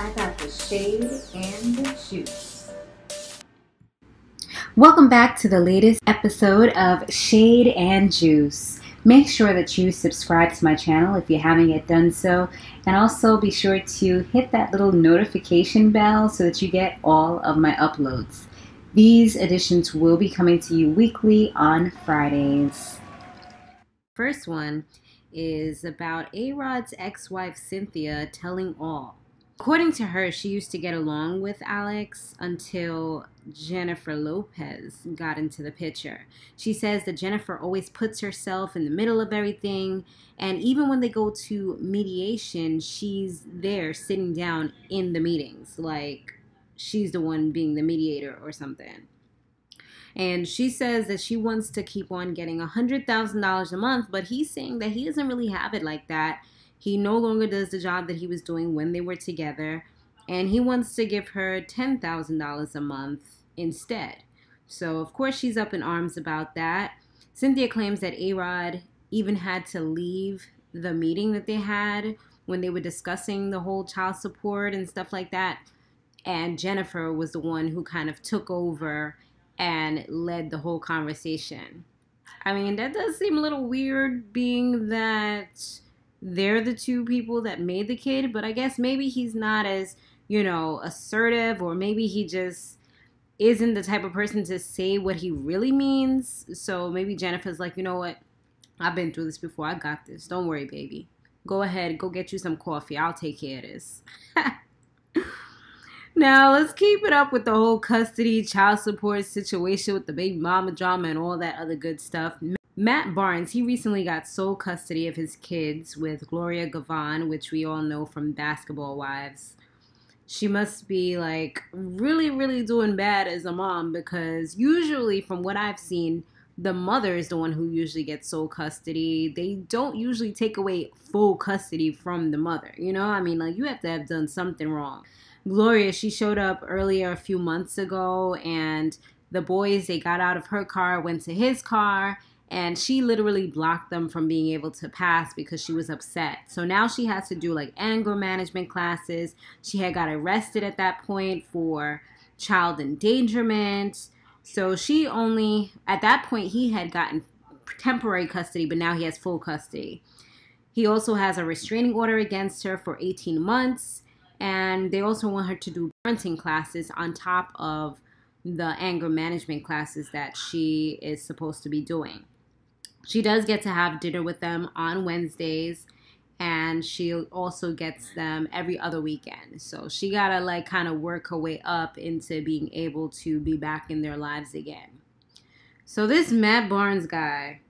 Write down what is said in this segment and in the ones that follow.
I got the shade and the juice. Welcome back to the latest episode of Shade and Juice. Make sure that you subscribe to my channel if you haven't yet done so, and also be sure to hit that little notification bell so that you get all of my uploads. These editions will be coming to you weekly on Fridays. First one is about Arod's ex-wife Cynthia telling all. According to her, she used to get along with Alex until Jennifer Lopez got into the picture. She says that Jennifer always puts herself in the middle of everything, and even when they go to mediation, she's there sitting down in the meetings, like she's the one being the mediator or something. And she says that she wants to keep on getting $100,000 a month, but he's saying that he doesn't really have it like that. He no longer does the job that he was doing when they were together, and he wants to give her $10,000 a month instead. So, of course, she's up in arms about that. Cynthia claims that Arod even had to leave the meeting that they had when they were discussing the whole child support and stuff like that, and Jennifer was the one who kind of took over and led the whole conversation. I mean, that does seem a little weird, being that they're the two people that made the kid, but I guess maybe he's not as, assertive, or maybe he just isn't the type of person to say what he really means. So maybe Jennifer's like, you know what? I've been through this before. I got this. Don't worry, baby. Go ahead. Go get you some coffee. I'll take care of this. Now, let's keep it up with the whole custody, child support situation with the baby mama drama and all that other good stuff. Matt Barnes, he recently got sole custody of his kids with Gloria Govan, which we all know from Basketball Wives. She must be like really, really doing bad as a mom, because usually from what I've seen, the mother is the one who usually gets sole custody. They don't usually take away full custody from the mother. You have to have done something wrong. Gloria, she showed up earlier a few months ago, and the boys, they got out of her car, went to his car, and she literally blocked them from being able to pass because she was upset. So now she has to do like anger management classes. She had got arrested at that point for child endangerment. So she only, at that point, he had gotten temporary custody, but now he has full custody. He also has a restraining order against her for 18 months. And they also want her to do parenting classes on top of the anger management classes that she is supposed to be doing. She does get to have dinner with them on Wednesdays, and she also gets them every other weekend. So she gotta like kind of work her way up into being able to be back in their lives again. So this Matt Barnes guy,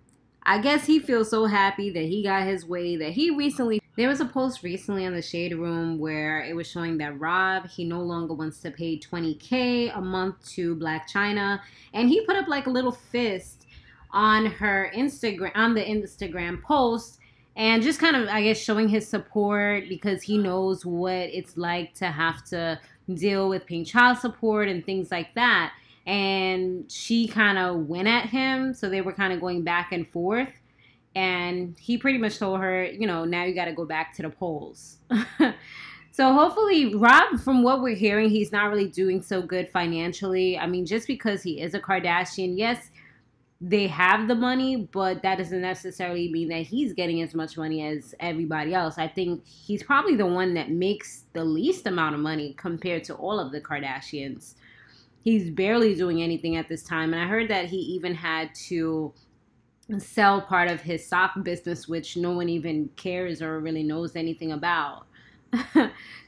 I guess he feels so happy that he got his way that there was a post recently on the Shade Room where it was showing that Rob, he no longer wants to pay $20K a month to Black China, and he put up like a little fist on her Instagram, on the Instagram post, and just kind of, I guess, showing his support, because he knows what it's like to have to deal with paying child support and things like that. And she kind of went at him, so they were kind of going back and forth. And he pretty much told her, now you got to go back to the polls. So hopefully, Rob, from what we're hearing, he's not really doing so good financially. I mean, just because he is a Kardashian, yes, they have the money, but that doesn't necessarily mean that he's getting as much money as everybody else. I think he's probably the one that makes the least amount of money compared to all of the Kardashians. He's barely doing anything at this time. And I heard that he even had to sell part of his sock business, which no one even cares or really knows anything about.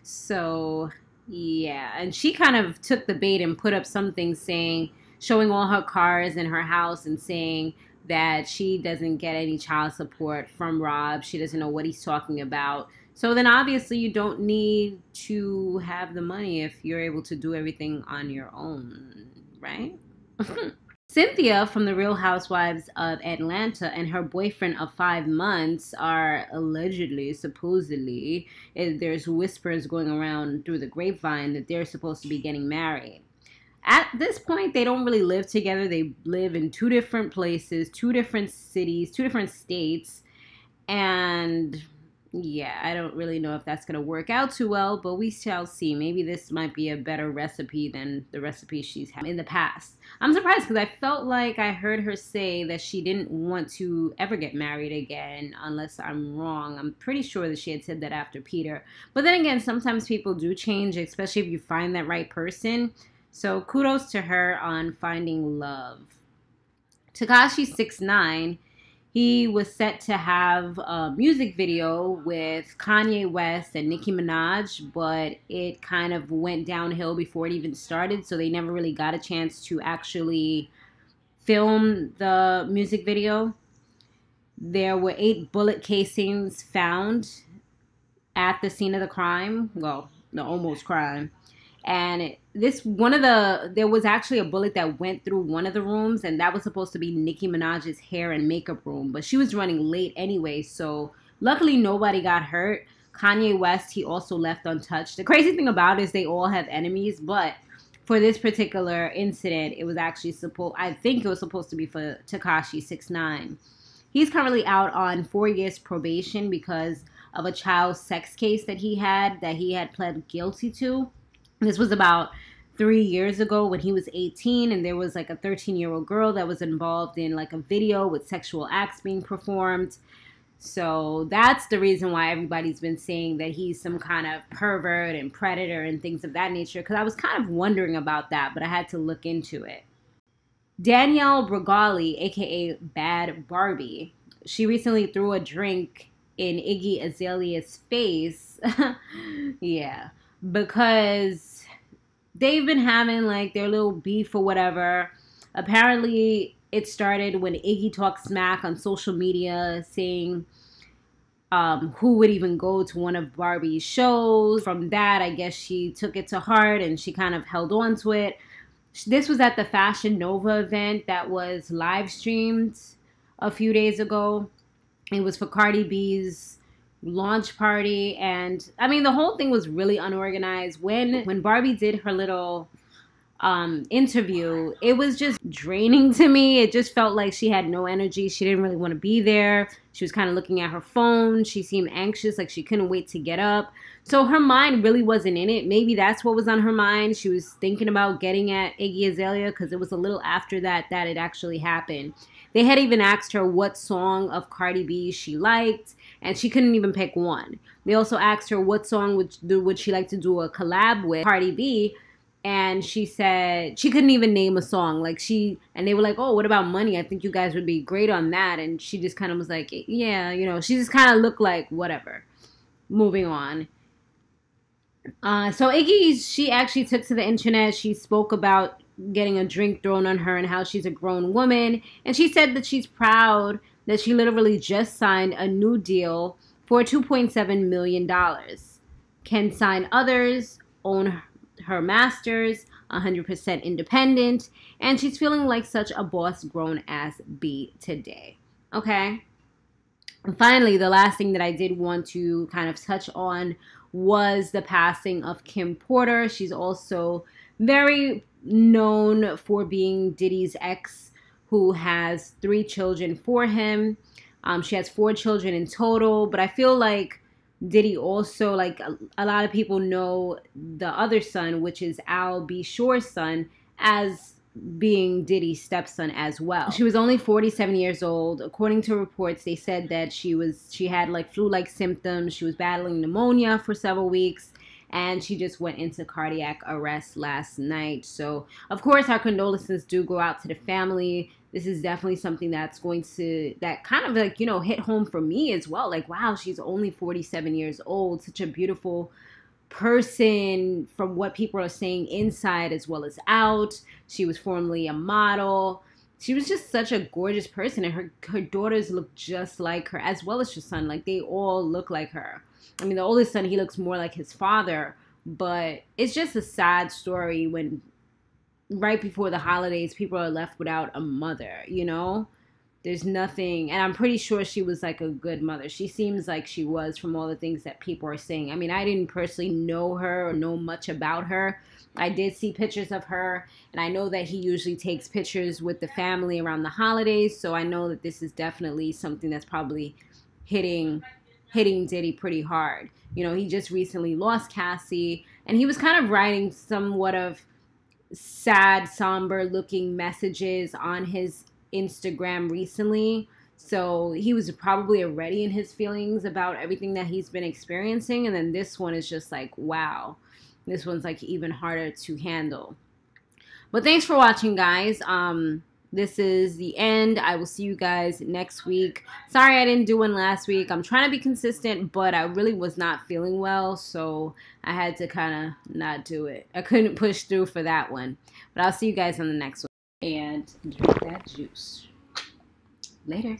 So, yeah. And she kind of took the bait and put up something showing all her cars in her house and saying that she doesn't get any child support from Rob. She doesn't know what he's talking about. So then obviously you don't need to have the money if you're able to do everything on your own, right? Cynthia from The Real Housewives of Atlanta and her boyfriend of 5 months are allegedly, supposedly, there's whispers going around through the grapevine that they're supposed to be getting married. At this point, they don't really live together. They live in 2 different places, 2 different cities, 2 different states. And Yeah, I don't really know if that's going to work out too well, but we shall see. Maybe this might be a better recipe than the recipe she's had in the past. I'm surprised because I felt like I heard her say that she didn't want to ever get married again, unless I'm wrong. I'm pretty sure that she had said that after Peter. But then again, sometimes people do change, especially if you find that right person. So kudos to her on finding love. Tekashi 6ix9ine, he was set to have a music video with Kanye West and Nicki Minaj, but it kind of went downhill before it even started, so they never really got a chance to actually film the music video. There were 8 bullet casings found at the scene of the crime. Well, the almost crime. And there was actually a bullet that went through one of the rooms, and that was supposed to be Nicki Minaj's hair and makeup room, but she was running late anyway, so luckily nobody got hurt. Kanye West, he also left untouched. The crazy thing about it is they all have enemies, but for this particular incident, it was actually I think it was supposed to be for Tekashi 6ix9ine. He's currently out on 4 years probation because of a child sex case that he had pled guilty to. This was about 3 years ago when he was 18, and there was like a 13-year-old girl that was involved in like a video with sexual acts being performed. So that's the reason why everybody's been saying that he's some kind of pervert and predator and things of that nature, because I was kind of wondering about that, but I had to look into it. Danielle Bregoli, aka Bhad Barbie, she recently threw a drink in Iggy Azalea's face. Yeah, because they've been having like their little beef or whatever. Apparently it started when Iggy talked smack on social media saying who would even go to one of Barbie's shows. From that, I guess she took it to heart and she kind of held on to it. This was at the Fashion Nova event that was live streamed a few days ago. It was for Cardi B's launch party, and I mean the whole thing was really unorganized. When Barbie did her little interview, it was just draining to me. It just felt like she had no energy. She didn't really want to be there. She was kind of looking at her phone. She seemed anxious, like she couldn't wait to get up. So her mind really wasn't in it. Maybe that's what was on her mind. She was thinking about getting at Iggy Azalea because it was a little after that it actually happened. They had even asked her what song of Cardi B she liked, and she couldn't even pick one. They also asked her what song would she like to do a collab with Cardi B, and she said she couldn't even name a song. And they were like, oh, what about Money? I think you guys would be great on that. And she just kind of was like, yeah, you know, she just kind of looked like whatever. Moving on. So Iggy, she actually took to the internet. She spoke about getting a drink thrown on her and how she's a grown woman. And she said that she's proud that she literally just signed a new deal for $2.7 million. Can sign others, own her masters, 100% independent, and she's feeling like such a boss grown ass bee today. Okay? And finally, the last thing that I did want to kind of touch on was the passing of Kim Porter. She's also very known for being Diddy's ex, who has 3 children for him. She has 4 children in total, but I feel like Diddy also, like a lot of people know the other son, which is Al B. Shore's son, as being Diddy's stepson as well. She was only 47 years old. According to reports, they said that she had like flu-like symptoms. She was battling pneumonia for several weeks, and she just went into cardiac arrest last night. So, of course, our condolences do go out to the family. This is definitely something that kind of like, you know, hit home for me as well. Like, wow, she's only 47 years old. Such a beautiful person from what people are saying inside as well as out. She was formerly a model. She was just such a gorgeous person, and her daughters look just like her, as well as her son. Like, they all look like her. I mean, the oldest son, he looks more like his father, but it's just a sad story when right before the holidays, people are left without a mother, you know? There's nothing, and I'm pretty sure she was like a good mother. She seems like she was from all the things that people are saying. I mean, I didn't personally know her or know much about her. I did see pictures of her, and I know that he usually takes pictures with the family around the holidays, so I know that this is definitely something that's probably hitting hitting Diddy pretty hard. You know, he just recently lost Cassie, and he was kind of writing somewhat of sad, somber looking messages on his Instagram recently. So he was probably already in his feelings about everything that he's been experiencing. And then this one is just like, wow, this one's like even harder to handle. But thanks for watching, guys. This is the end. I will see you guys next week. Sorry I didn't do one last week. I'm trying to be consistent, but I really was not feeling well, so I had to kind of not do it. I couldn't push through for that one. But I'll see you guys on the next one. And drink that juice. Later.